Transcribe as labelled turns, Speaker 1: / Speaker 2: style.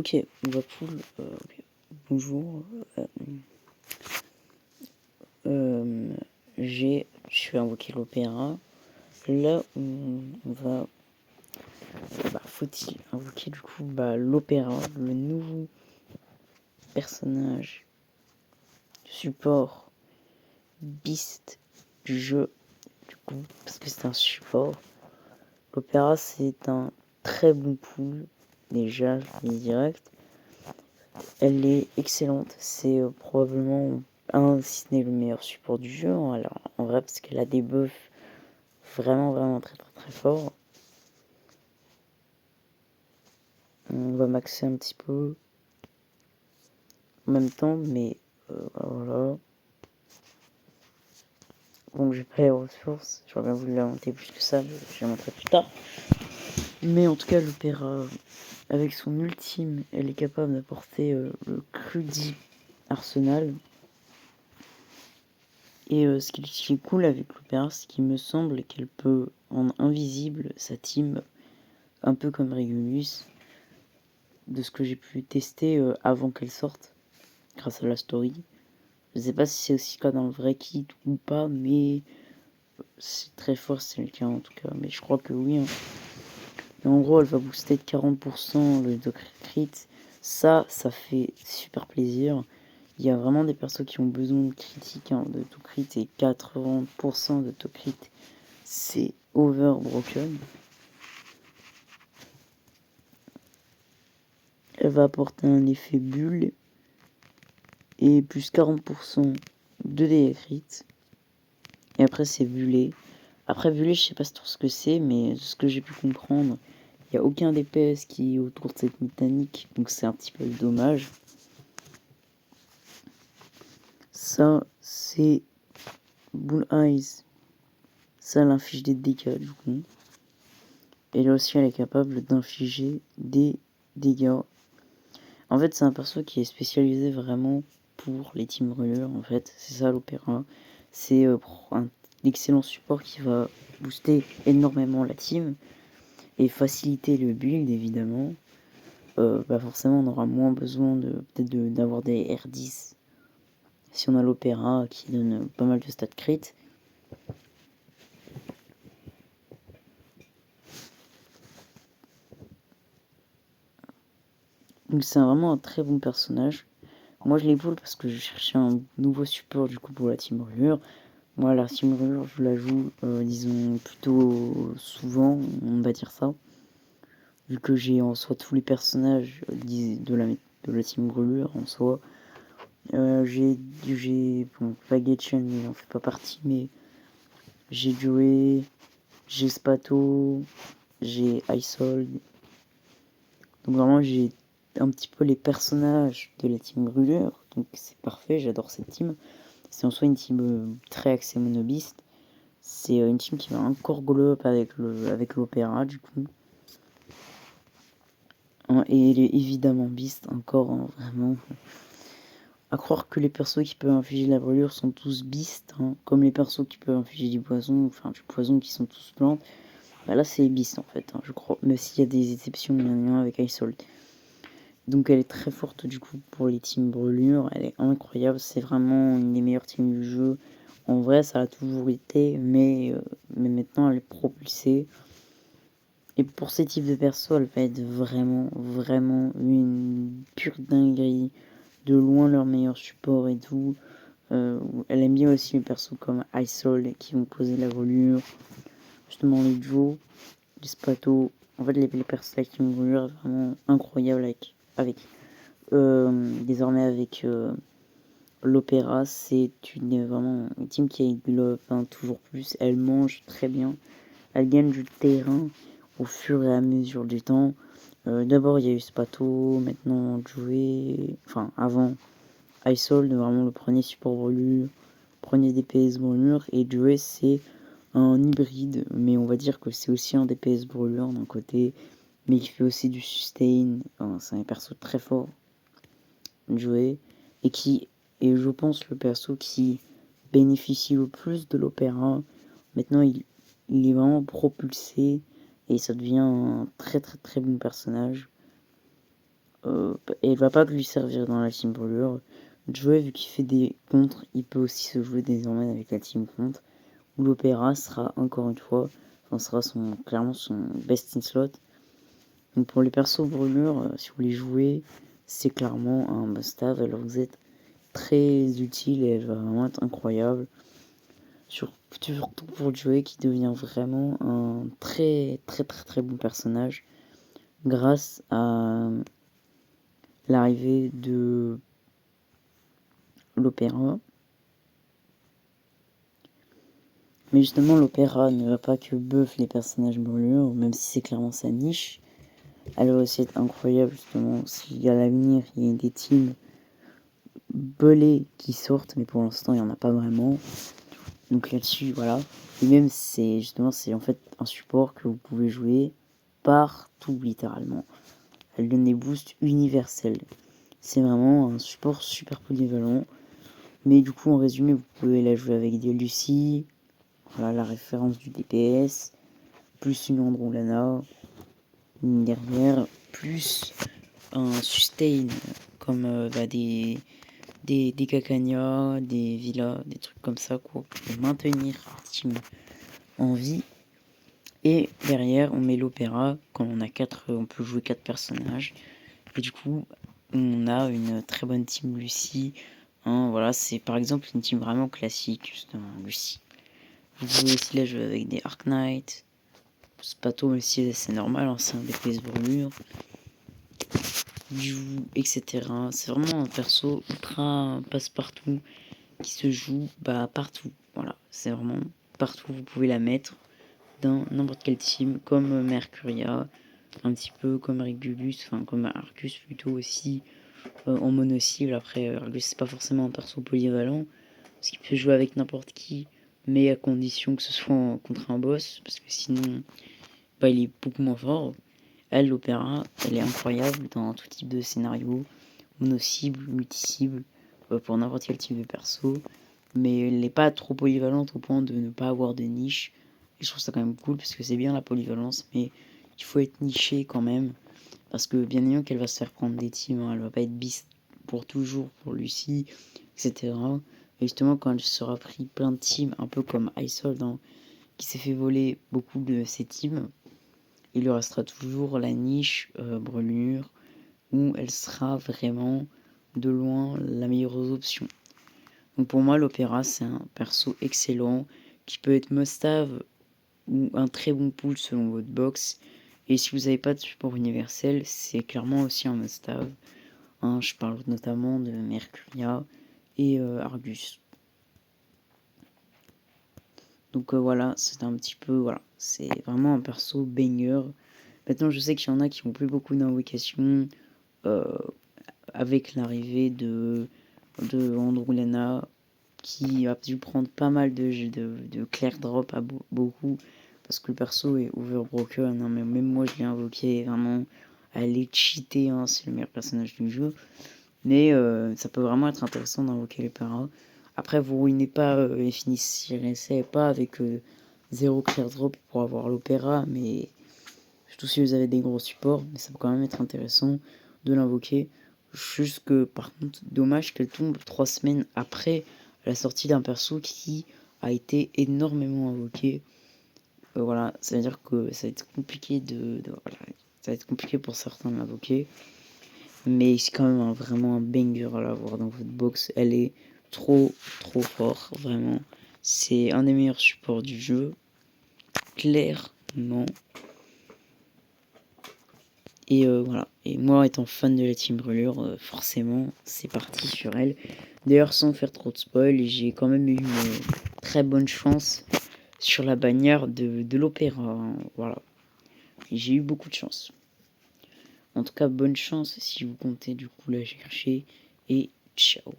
Speaker 1: Ok, on va cool. Ok. Bonjour. Je vais invoquer l'opéra. Là, on va. Faut-il invoquer du coup l'opéra, le nouveau personnage support beast du jeu, du coup, parce que c'est un support. L'opéra, c'est un très bon pool. Déjà, je dis direct. Elle est excellente. C'est probablement si ce n'est le meilleur support du jeu. Alors, en vrai, parce qu'elle a des buffs vraiment très très très forts. On va maxer un petit peu en même temps, mais voilà. Bon, j'ai pas les ressources. J'aurais bien voulu la monter plus que ça, mais je la montrerai plus tard. Mais en tout cas, l'opéra, avec son ultime, elle est capable d'apporter le crudit arsenal. Et ce qui est cool avec l'opéra, c'est qu'il me semble qu'elle peut rendre invisible sa team, un peu comme Regulus, de ce que j'ai pu tester avant qu'elle sorte, grâce à la story. Je sais pas si c'est aussi le cas dans le vrai kit ou pas, mais c'est très fort, c'est le cas en tout cas. Mais je crois que oui. Hein. Et en gros, elle va booster de 40% le doc crit. Ça fait super plaisir. Il y a vraiment des persos qui ont besoin de critique, hein, de tout crit, et 80% de tout crit, c'est over broken. Elle va apporter un effet bulle et plus 40% de dégâts crit. Et après, c'est bullé. Après, bullé, je sais pas trop ce que c'est, mais ce que j'ai pu comprendre, il n'y a aucun DPS qui est autour de cette mécanique, donc c'est un petit peu dommage. Ça, c'est Bull Eyes. Ça, elle inflige des dégâts, du coup. Et là aussi, elle est capable d'infliger des dégâts. En fait, c'est un perso qui est spécialisé vraiment pour les teams brûlures, en fait. C'est ça, l'opéra. C'est un excellent support qui va booster énormément la team et faciliter le build, évidemment. Forcément, on aura moins besoin peut-être d'avoir des R10 si on a l'opéra qui donne pas mal de stats crit. Donc c'est vraiment un très bon personnage. Moi je l'ai pull parce que je cherchais un nouveau support du coup pour la team brûlure. Moi la team brûlure je la joue disons plutôt souvent, on va dire ça. Vu que j'ai en soi tous les personnages de la team brûlure en soi. J'ai bon, Vagetchen il en fait pas partie, mais j'ai Joey, j'ai Spato, j'ai Isold. Donc vraiment j'ai un petit peu les personnages de la team brûlure, donc c'est parfait, j'adore cette team. C'est en soi une team très axée monobiste. C'est une team qui va encore glow up avec l'opéra du coup. Et elle est évidemment beast encore, hein, vraiment. À croire que les persos qui peuvent infliger la brûlure sont tous beast, hein, comme les persos qui peuvent infliger du poison qui sont tous plantes. Là c'est beast en fait, hein, je crois, même s'il y a des exceptions, il y en a un avec Isold. Donc elle est très forte du coup pour les teams brûlure, elle est incroyable, c'est vraiment une des meilleures teams du jeu. En vrai ça a toujours été, mais maintenant elle est propulsée. Et pour ces types de persos, elle va être vraiment une pure dinguerie. De loin leur meilleur support et tout. Elle aime bien aussi les persos comme Isold qui vont poser la brûlure. Justement les duos, les Spato. En fait les persos qui vont brûlure vraiment incroyable avec désormais avec l'opéra, c'est vraiment une team qui globe toujours plus. Elle mange très bien. Elle gagne du terrain au fur et à mesure du temps. D'abord il y a eu Spato, maintenant Joey, enfin avant Isold, vraiment le premier support brûlure, premier DPS brûlure, et Joey c'est un hybride, mais on va dire que c'est aussi un DPS brûlure d'un côté, mais il fait aussi du sustain, enfin, c'est un perso très fort, Joey, et qui est je pense le perso qui bénéficie le plus de l'opéra. Maintenant il est vraiment propulsé et ça devient un très bon personnage. et elle va pas que lui servir dans la team brûlure. Joey, vu qu'il fait des contres, il peut aussi se jouer désormais avec la team contre, où l'opéra sera encore une fois, sera clairement son best in slot. Donc pour les persos brûlures, si vous voulez jouer, c'est clairement un must-have. Alors vous êtes très utile et elle va vraiment être incroyable. Surtout pour Joey qui devient vraiment un très bon personnage grâce à l'arrivée de l'opéra. Mais justement, l'opéra ne va pas que buff les personnages brûlures, même si c'est clairement sa niche. Elle va aussi être incroyable, justement, s'il y a l'avenir, il y a des teams belés qui sortent, mais pour l'instant, il n'y en a pas vraiment. Donc là-dessus, voilà. Et même, c'est en fait un support que vous pouvez jouer partout, littéralement. Elle donne des boosts universels. C'est vraiment un support super polyvalent. Mais du coup, en résumé, vous pouvez la jouer avec des Lucie, voilà la référence du DPS, plus une Androlana, une derrière, plus un sustain comme des Cacagna, des Villas, des trucs comme ça, quoi, pour maintenir la team en vie. Et derrière, on met l'opéra. Quand on a 4, on peut jouer 4 personnages. Et du coup, on a une très bonne team Lucie. Hein, voilà, c'est par exemple une team vraiment classique, justement, Lucie. Vous pouvez aussi la jouer avec des Arc Knight. Spato aussi, c'est normal, hein, c'est un DPS brûlure. Etc. C'est vraiment un perso ultra passe-partout qui se joue partout. Voilà, c'est vraiment partout, vous pouvez la mettre dans n'importe quelle team, comme Mercuria, un petit peu comme Regulus, enfin comme Argus plutôt aussi, en mono-cible. Après, Argus c'est pas forcément un perso polyvalent, parce qu'il peut jouer avec n'importe qui, mais à condition que ce soit contre un boss, parce que sinon il est beaucoup moins fort. Elle, l'opéra, elle est incroyable dans tout type de scénario, mono-cible, multi-cible, pour n'importe quel type de perso, mais elle n'est pas trop polyvalente au point de ne pas avoir de niche. Et je trouve ça quand même cool, parce que c'est bien la polyvalence, mais il faut être niché quand même, parce que bien évidemment qu'elle va se faire prendre des teams, hein, elle va pas être beast pour toujours, pour Lucie, etc. Et justement, quand elle sera pris plein de teams, un peu comme Isolde, hein, qui s'est fait voler beaucoup de ses teams, il lui restera toujours la niche brûlure, où elle sera vraiment de loin la meilleure option. Donc pour moi, l'opéra, c'est un perso excellent, qui peut être must-have ou un très bon pool selon votre box. Et si vous n'avez pas de support universel, c'est clairement aussi un must-have. Hein, je parle notamment de Mercuria et Argus. Donc voilà, c'est un petit peu, voilà, c'est vraiment un perso banger. Maintenant, je sais qu'il y en a qui n'ont plus beaucoup d'invocations avec l'arrivée de Androlana, qui a dû prendre pas mal de clear drop à beaucoup, parce que le perso est overbroken, hein, mais même moi je l'ai invoqué vraiment, elle est cheatée, hein, c'est le meilleur personnage du jeu, mais ça peut vraiment être intéressant d'invoquer les paras. Après, vous ruinez pas et finissez pas avec 0 clear drop pour avoir l'opéra, mais surtout si vous avez des gros supports, mais ça peut quand même être intéressant de l'invoquer. Juste que par contre, dommage qu'elle tombe 3 semaines après la sortie d'un perso qui a été énormément invoqué. Voilà, ça veut dire que ça va être compliqué voilà, ça va être compliqué pour certains de l'invoquer. Mais c'est quand même vraiment un banger à l'avoir dans votre box. Elle est trop fort, vraiment. C'est un des meilleurs supports du jeu, clairement. Et voilà. Et moi, étant fan de la team brûlure, forcément, c'est parti sur elle. D'ailleurs, sans faire trop de spoil, j'ai quand même eu une très bonne chance sur la bannière de l'opéra. Hein, voilà. J'ai eu beaucoup de chance. En tout cas, bonne chance si vous comptez du coup la chercher. Et ciao.